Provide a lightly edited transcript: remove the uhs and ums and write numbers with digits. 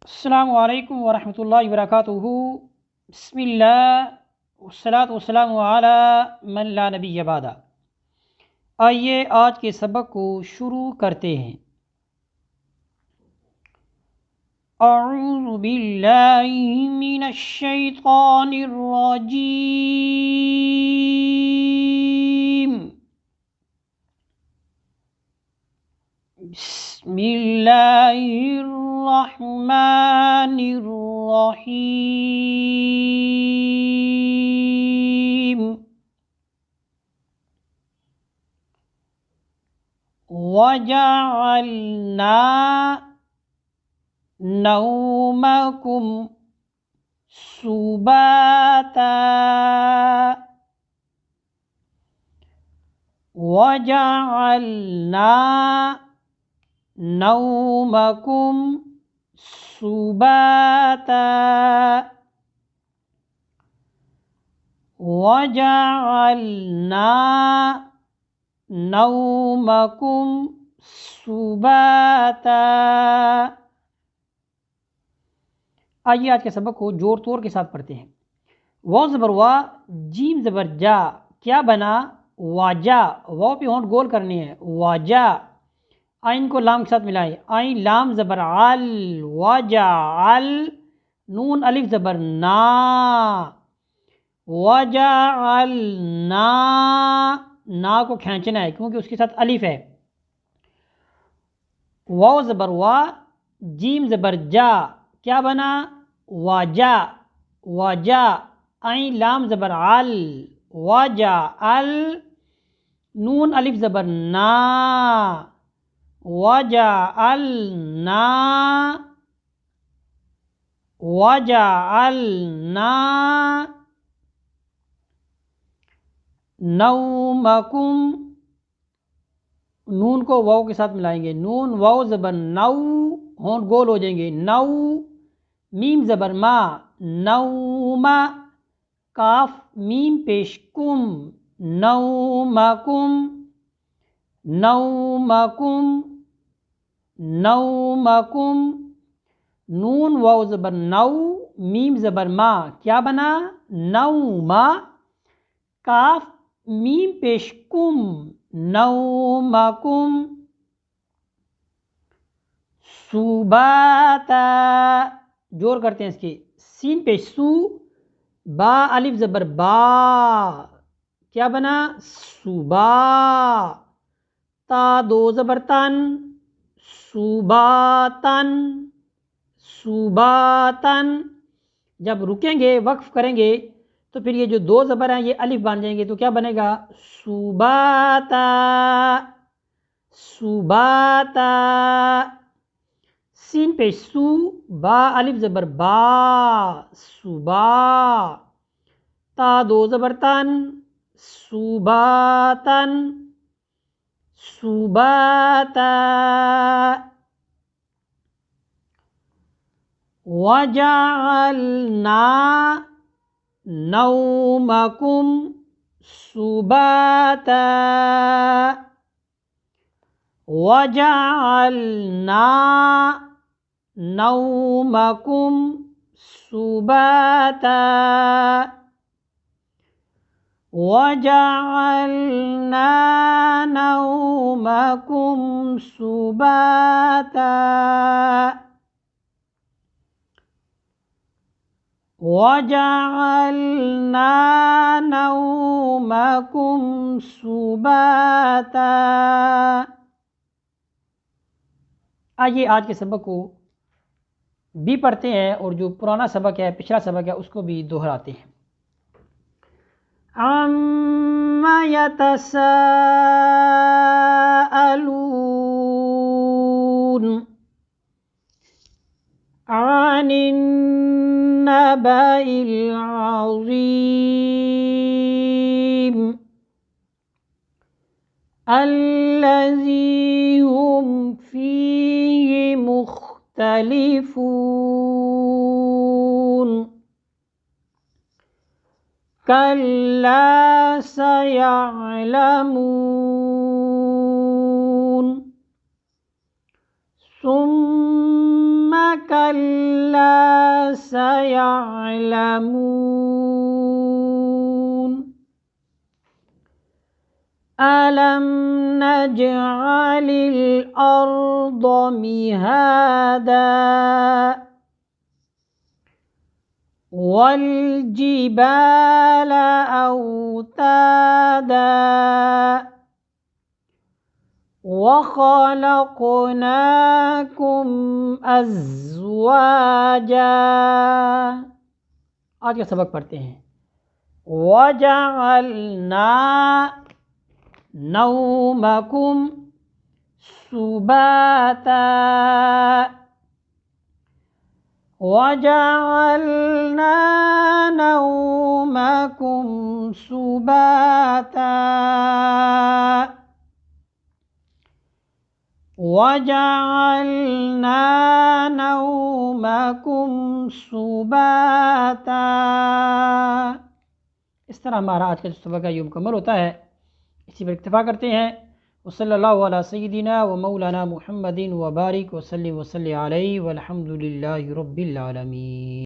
अस्सलामु अलैकुम वरहमतुल्लाहि वबरकातुहू। बिस्मिल्लाह वस्सलातु वस्सलामु अला मन ला नबिय्य बादा। आइए आज के सबक को शुरू करते हैं। अऊज़ु बिल्लाहि मिनश शैतानिर रजीम। बिस्मिल्लाहिर रहमानिर रहीम। वजअलना नौमकुम सुबाता वजअलना नौमकुम सुबाता वजअलना नौमकुम सुबाता। आइए आज के सबक को जोर तोड़ के साथ पढ़ते हैं। वाव ज़बर वा, जीम ज़बर जा, क्या बना? वाजा। वाव पे होंठ गोल करनी है, वाजा। आइन को लाम के साथ मिलाएं, आइन लाम ज़बर अल, वाजा अल। नून अलिफ ज़बर ना, वाजा अल ना। ना को खींचना है क्योंकि उसके साथ अलिफ है। वाव ज़बर वा, जीम ज़बर जा, क्या बना? वाजा, वाजा। आइन लाम ज़बर अल, वाजा अल। नून अलिफ ज़बर ना, वाजा अल ना, वाजा अल ना। नौमकुम, नून को वाव के साथ मिलाएंगे, नून वाव ज़बर नौ, होंठ गोल हो जाएंगे, नौ। मीम ज़बर मा, नौमा। काफ मीम पेश कुम, नौमकुम, नौमकुम, नौमकुम। नून वाव ज़बर नौ, मीम ज़बर मा, क्या बना? नौमा। काफ मीम पेश कुम, नौमकुम सुबाता। जोर करते हैं इसकी, सीन पे सू, बा अलिफ ज़बर बा, क्या बना? सुबा। ता दो ज़बर तन, सुबातन, सुबातन। जब रुकेंगे, वक्फ करेंगे, तो फिर ये जो दो ज़बर हैं ये अलिफ बन जाएंगे, तो क्या बनेगा? सुबाता, सुबाता। सीन पे सू, बा अलिफ ज़बर बा, सुबा। ता दो ज़बर तन, सुबातन, सुबाता। वजअलना नौमकुम सुबाता वजअलना नौमकुम सुबाता वजअलना नौमकुम सुबाता वजअलना नौमकुम सुबाता। आइए आज के सबक को भी पढ़ते हैं और जो पुराना सबक है, पिछला सबक है, उसको भी दोहराते हैं। अम्मा यतसाअलून अनिन नबइल अज़ीम अल्लज़ी हुम फ़ीहि मुख्तलिफ़ून कल्ला सयअलमून सुम्म كلا سيعلمون ألم نجعل الأرض مهادا والجبال أوتادا وخلقناكم أزواجا। आज का सबक पढ़ते हैं। वजअलना नौमकुम सुबाता वजअलना नौमकुम सुबाता वजअलना नौमकुम सुबाता। इस तरह हमारा आज का जो सबक है ये मुकम्मल होता है। इसी पर इक्तफ़ा करते हैं। वसल्लल्लाहु अला सय्यिदिना व मौलाना मुहम्मदिन व बारिक वसल्लिम वसल्लि अलैहि वल्हम्दुलिल्लाहि रब्बिल आलमीन।